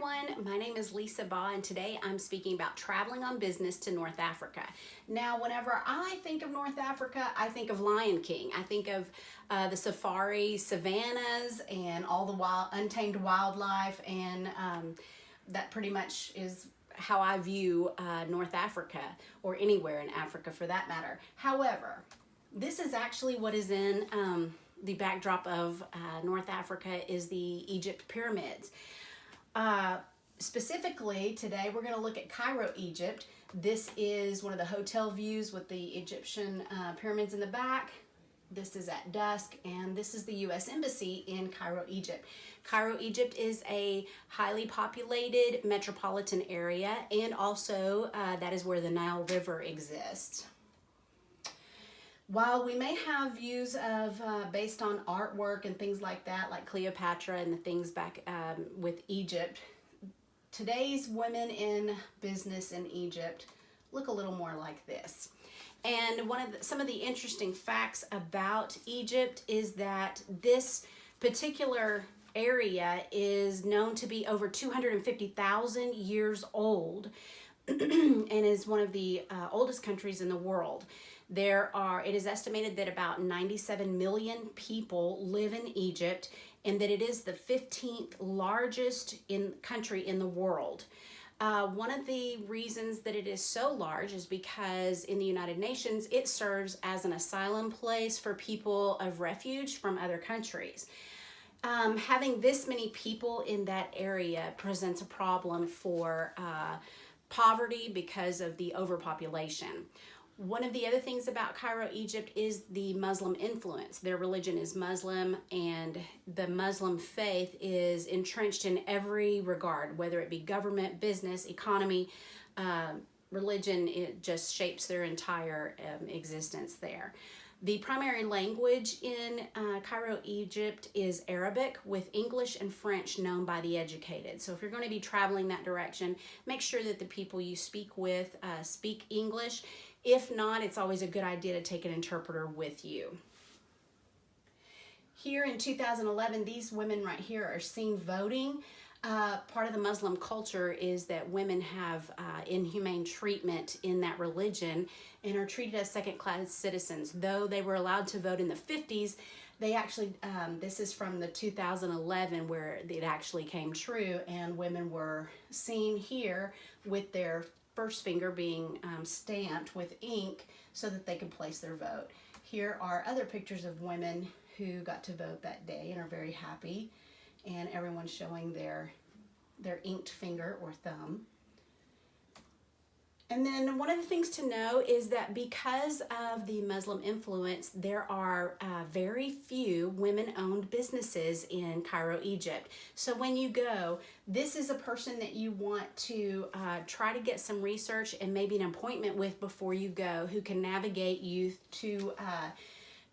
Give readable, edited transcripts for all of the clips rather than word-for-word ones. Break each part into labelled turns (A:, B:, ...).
A: everyone, my name is Lisa Baugh and today I'm speaking about traveling on business to North Africa. Now whenever I think of North Africa, I think of Lion King. I think of the safari savannas and all the untamed wildlife, and that pretty much is how I view North Africa, or anywhere in Africa for that matter. However, this is actually what is in the backdrop of North Africa is the Egypt pyramids. Specifically today we're going to look at Cairo, Egypt. This is one of the hotel views with the Egyptian pyramids in the back. This is at dusk, and this is the U.S. Embassy in Cairo, Egypt. Cairo, Egypt is a highly populated metropolitan area, and also that is where the Nile River exists. While we may have views of based on artwork and things like that, like Cleopatra and the things back with Egypt, today's women in business in Egypt look a little more like this. And some of the interesting facts about Egypt is that this particular area is known to be over 250,000 years old and is one of the oldest countries in the world. It is estimated that about 97 million people live in Egypt, and that it is the 15th largest country in the world. One of the reasons that it is so large is because in the United Nations, it serves as an asylum place for people of refuge from other countries. Having this many people in that area presents a problem for poverty because of the overpopulation. One of the other things about Cairo, Egypt is the Muslim influence. Their religion is Muslim, and the Muslim faith is entrenched in every regard, whether it be government, business, economy, religion. It just shapes their entire existence there. The primary language in Cairo, Egypt is Arabic, with English and French known by the educated. So if you're going to be traveling that direction, make sure that the people you speak with speak English. If not, it's always a good idea to take an interpreter with you. Here in 2011, these women right here are seen voting. Part of the Muslim culture is that women have inhumane treatment in that religion and are treated as second-class citizens. Though they were allowed to vote in the 50s, they actually, this is from the 2011 where it actually came true, and women were seen here with their first finger being stamped with ink so that they could place their vote. Here are other pictures of women who got to vote that day and are very happy, and everyone's showing their inked finger or thumb. And then one of the things to know is that because of the Muslim influence, there are very few women-owned businesses in Cairo, Egypt. So when you go, this is a person that you want to try to get some research and maybe an appointment with before you go, who can navigate you to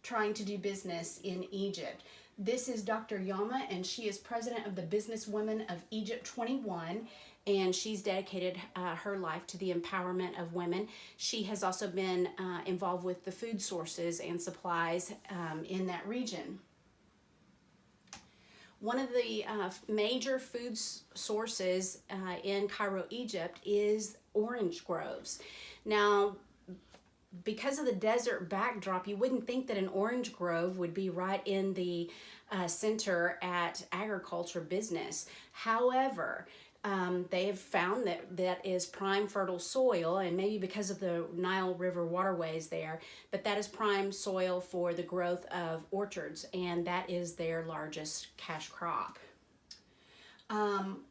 A: trying to do business in Egypt. This is Dr. Yama, and she is president of the Businesswomen of Egypt 21, and she's dedicated her life to the empowerment of women. She has also been involved with the food sources and supplies in that region. One of the major food sources in Cairo, Egypt is orange groves. Now, because of the desert backdrop, you wouldn't think that an orange grove would be right in the center at agriculture business. However, they have found that is prime fertile soil, and maybe because of the Nile River waterways there, but that is prime soil for the growth of orchards, and that is their largest cash crop.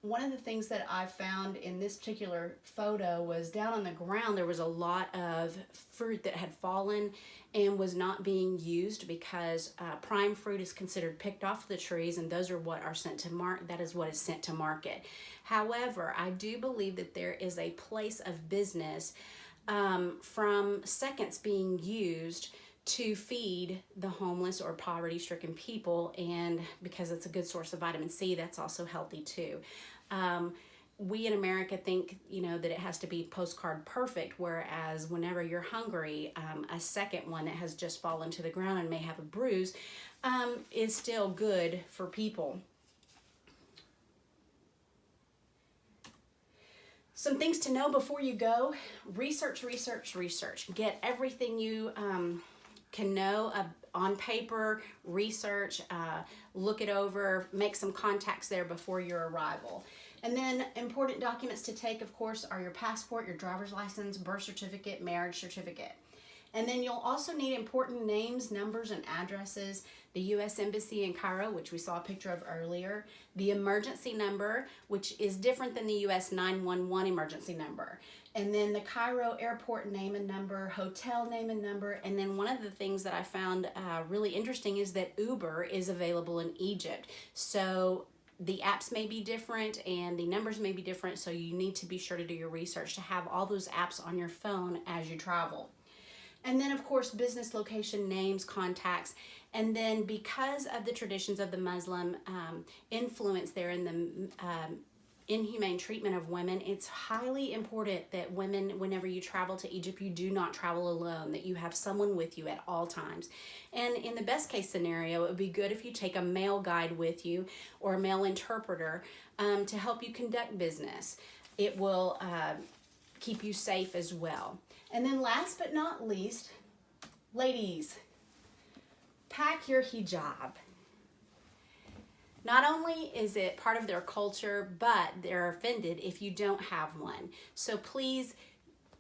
A: One of the things that I found in this particular photo was down on the ground there was a lot of fruit that had fallen and was not being used because prime fruit is considered picked off the trees, and those are what are sent to market. That is what is sent to market. However, I do believe that there is a place of business from seconds being used to feed the homeless or poverty-stricken people, and because it's a good source of vitamin C, that's also healthy too. We in America think, that it has to be postcard perfect, whereas whenever you're hungry, a second one that has just fallen to the ground and may have a bruise is still good for people. Some things to know before you go: research, research, research. Get everything you can know on paper, research, look it over, make some contacts there before your arrival. And then important documents to take, of course, are your passport, your driver's license, birth certificate, marriage certificate. And then you'll also need important names, numbers, and addresses. The U.S. Embassy in Cairo, which we saw a picture of earlier. The emergency number, which is different than the U.S. 911 emergency number. And then the Cairo airport name and number, hotel name and number. And then one of the things that I found really interesting is that Uber is available in Egypt. So the apps may be different and the numbers may be different, so you need to be sure to do your research to have all those apps on your phone as you travel. And then, of course, business location, names, contacts. And then because of the traditions of the Muslim influence there in the inhumane treatment of women, it's highly important that women, whenever you travel to Egypt, you do not travel alone, that you have someone with you at all times. And in the best case scenario, it would be good if you take a male guide with you or a male interpreter to help you conduct business. It will keep you safe as well. And then last but not least, ladies, pack your hijab. Not only is it part of their culture, but they're offended if you don't have one. So please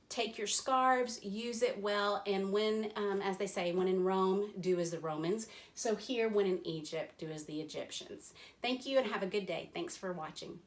A: take your scarves, use it well, and when, as they say, when in Rome, do as the Romans. So here, when in Egypt, do as the Egyptians. Thank you and have a good day. Thanks for watching.